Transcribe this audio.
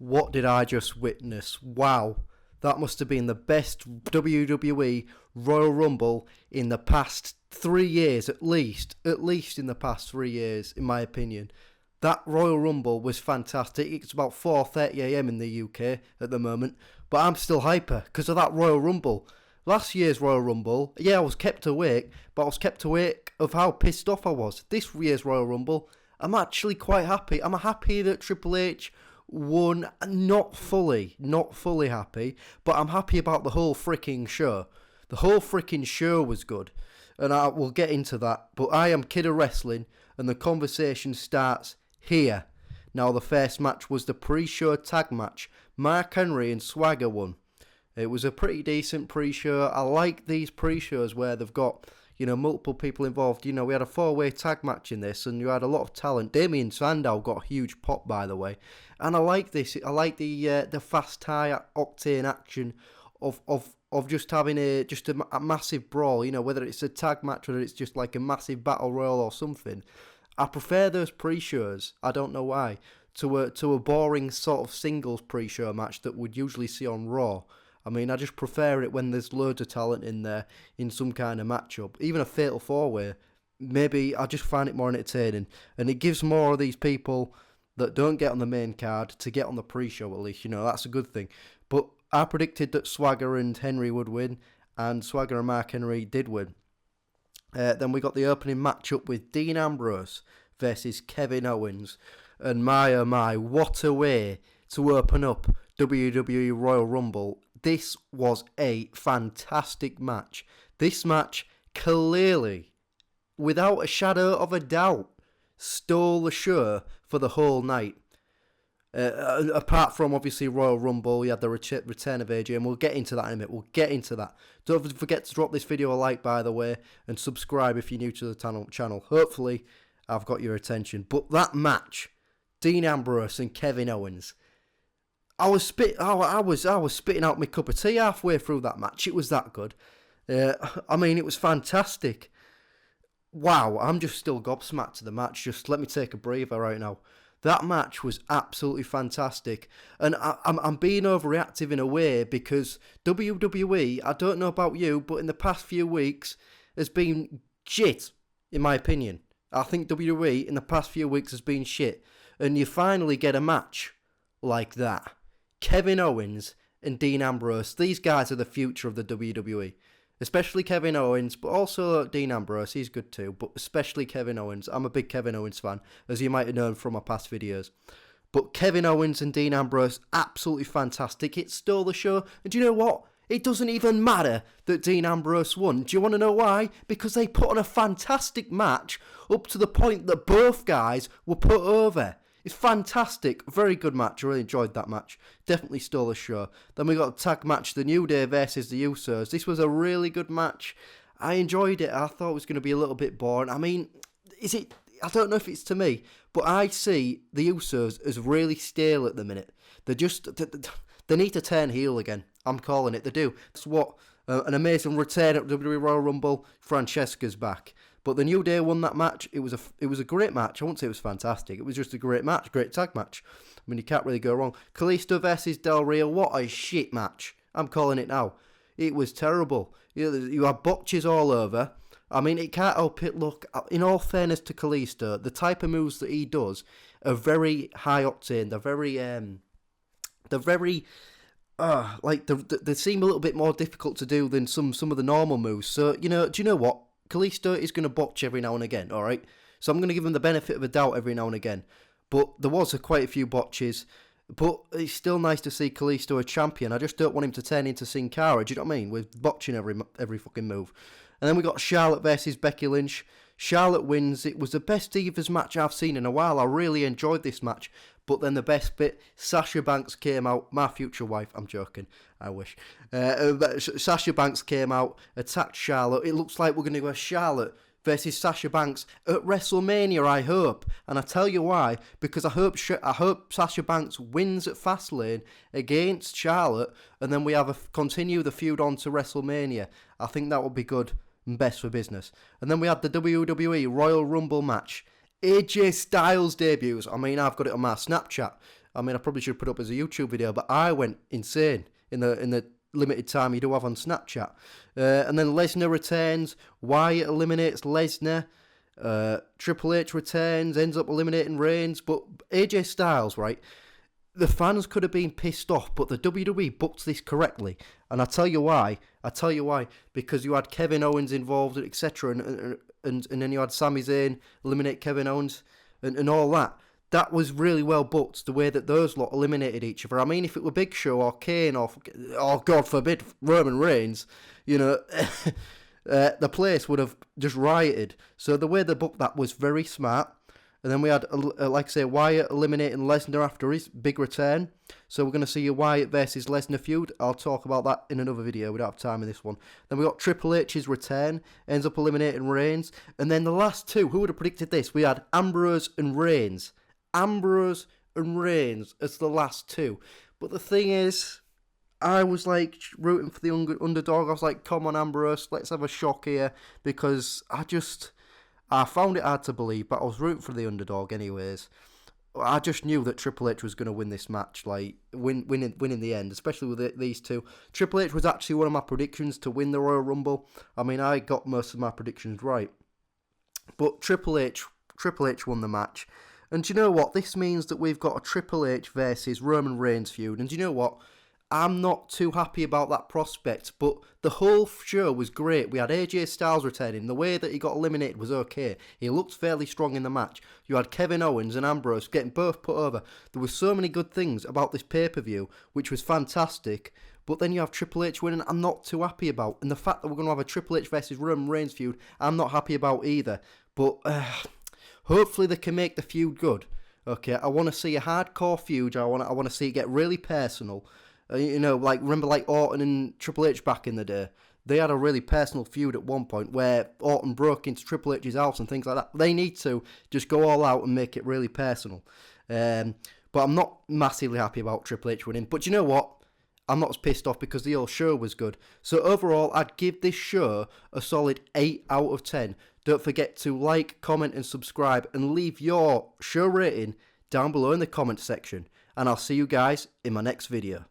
What did I just witness? Wow. That must have been the best WWE Royal Rumble in the past 3 years, at least. At least in the past 3 years, in my opinion. That Royal Rumble was fantastic. It's about 4:30am in the UK at the moment. But I'm still hyper because of that Royal Rumble. Last year's Royal Rumble, yeah, I was kept awake. But I was kept awake of how pissed off I was. This year's Royal Rumble, I'm actually quite happy. I'm happy that Triple H won. Not fully happy, but I'm happy about the whole freaking show. The whole freaking show was good, and I will get into that. But I am Kid of Wrestling, and the conversation starts here. Now, the first match was the pre-show tag match. Mark Henry and Swagger won. It was a pretty decent pre-show. I like these pre-shows where they've got, multiple people involved. We had a 4-way tag match in this, and you had a lot of talent. Damien Sandow got a huge pop, by the way. And I like this. I like the fast, high octane action of just having a massive brawl. Whether it's a tag match or it's just like a massive battle royal or something. I prefer those pre-shows. I don't know why. To a boring sort of singles pre-show match that we'd usually see on Raw. I mean, I just prefer it when there's loads of talent in there in some kind of matchup. Even a Fatal 4-way, maybe I just find it more entertaining. And it gives more of these people that don't get on the main card to get on the pre-show at least. That's a good thing. But I predicted that Swagger and Henry would win, and Swagger and Mark Henry did win. Then we got the opening matchup with Dean Ambrose versus Kevin Owens. And my oh my, what a way to open up WWE Royal Rumble. This was a fantastic match. This match clearly, without a shadow of a doubt, stole the show for the whole night. Apart from, obviously, Royal Rumble, you had the return of AJ, and we'll get into that in a minute. We'll get into that. Don't forget to drop this video a like, by the way, and subscribe if you're new to the channel. Hopefully, I've got your attention. But that match, Dean Ambrose and Kevin Owens, I was spitting out my cup of tea halfway through that match. It was that good. It was fantastic. Wow, I'm just still gobsmacked to the match. Just let me take a breather right now. That match was absolutely fantastic. And I'm being overreactive in a way because WWE, I don't know about you, but in the past few weeks has been shit, in my opinion. I think WWE in the past few weeks has been shit. And you finally get a match like that. Kevin Owens and Dean Ambrose. These guys are the future of the WWE. Especially Kevin Owens, but also Dean Ambrose. He's good too, but especially Kevin Owens. I'm a big Kevin Owens fan, as you might have known from my past videos. But Kevin Owens and Dean Ambrose, absolutely fantastic. It stole the show. And do you know what? It doesn't even matter that Dean Ambrose won. Do you want to know why? Because they put on a fantastic match up to the point that both guys were put over. It's fantastic. Very good match. I really enjoyed that match. Definitely stole the show. Then we got a tag match, The New Day versus The Usos. This was a really good match. I enjoyed it. I thought it was going to be a little bit boring. I mean, I don't know if it's to me, but I see The Usos as really stale at the minute. They need to turn heel again. I'm calling it. They do. That's what an amazing return at WWE Royal Rumble. Francesca's back. But the New Day won that match. It was a great match. I won't say it was fantastic. It was just a great match, great tag match. I mean, you can't really go wrong. Kalisto versus Del Rio. What a shit match. I'm calling it now. It was terrible. You had botches all over. I mean, it can't help it. Look, in all fairness to Kalisto, the type of moves that he does are very high octane. They seem a little bit more difficult to do than some of the normal moves. So, do you know what? Kalisto is going to botch every now and again, alright? So I'm going to give him the benefit of a doubt every now and again. But there was quite a few botches. But it's still nice to see Kalisto a champion. I just don't want him to turn into Sin Cara, do you know what I mean? With botching every fucking move. And then we got Charlotte versus Becky Lynch. Charlotte wins. It was the best Divas match I've seen in a while. I really enjoyed this match. But then the best bit, Sasha Banks came out. My future wife. I'm joking. I wish. Sasha Banks came out, attacked Charlotte. It looks like we're going to go Charlotte versus Sasha Banks at WrestleMania, I hope. And I tell you why. Because I hope Sasha Banks wins at Fastlane against Charlotte. And then we continue the feud on to WrestleMania. I think that would be good and best for business. And then we had the WWE Royal Rumble match. AJ Styles debuts. I mean, I've got it on my Snapchat. I mean, I probably should put up as a YouTube video, but I went insane in the limited time you do have on Snapchat. And then Lesnar returns, Wyatt eliminates Lesnar, Triple H returns, ends up eliminating Reigns, but AJ Styles, right? The fans could have been pissed off, but the WWE booked this correctly, and I tell you why. Because you had Kevin Owens involved, etc., and then you had Sami Zayn eliminate Kevin Owens, and all that. That was really well booked, the way that those lot eliminated each other. I mean, if it were Big Show or Kane or God forbid, Roman Reigns, you know, the place would have just rioted. So the way they booked that was very smart. And then we had, like I say, Wyatt eliminating Lesnar after his big return. So we're going to see a Wyatt versus Lesnar feud. I'll talk about that in another video. We don't have time in this one. Then we got Triple H's return. Ends up eliminating Reigns. And then the last two, who would have predicted this? We had Ambrose and Reigns. Ambrose and Reigns as the last two. But the thing is, I was like rooting for the underdog. I was like, come on Ambrose, let's have a shock here. Because I found it hard to believe, but I was rooting for the underdog anyways. I just knew that Triple H was going to win this match, like win in the end, especially with these two. Triple H was actually one of my predictions to win the Royal Rumble. I mean, I got most of my predictions right. But Triple H won the match. And do you know what? This means that we've got a Triple H versus Roman Reigns feud. And do you know what? I'm not too happy about that prospect, but the whole show was great. We had AJ Styles returning. The way that he got eliminated was okay. He looked fairly strong in the match. You had Kevin Owens and Ambrose getting both put over. There were so many good things about this pay-per-view, which was fantastic. But then you have Triple H winning, I'm not too happy about. And the fact that we're going to have a Triple H versus Roman Reigns feud, I'm not happy about either. But hopefully they can make the feud good. Okay, I want to see a hardcore feud. I want to see it get really personal. You know, like remember like Orton and Triple H back in the day. They had a really personal feud at one point where Orton broke into Triple H's house and things like that. They need to just go all out and make it really personal. But I'm not massively happy about Triple H winning. But you know what? I'm not as pissed off because the whole show was good. So overall, I'd give this show a solid 8 out of 10. Don't forget to like, comment and subscribe and leave your show rating down below in the comment section. And I'll see you guys in my next video.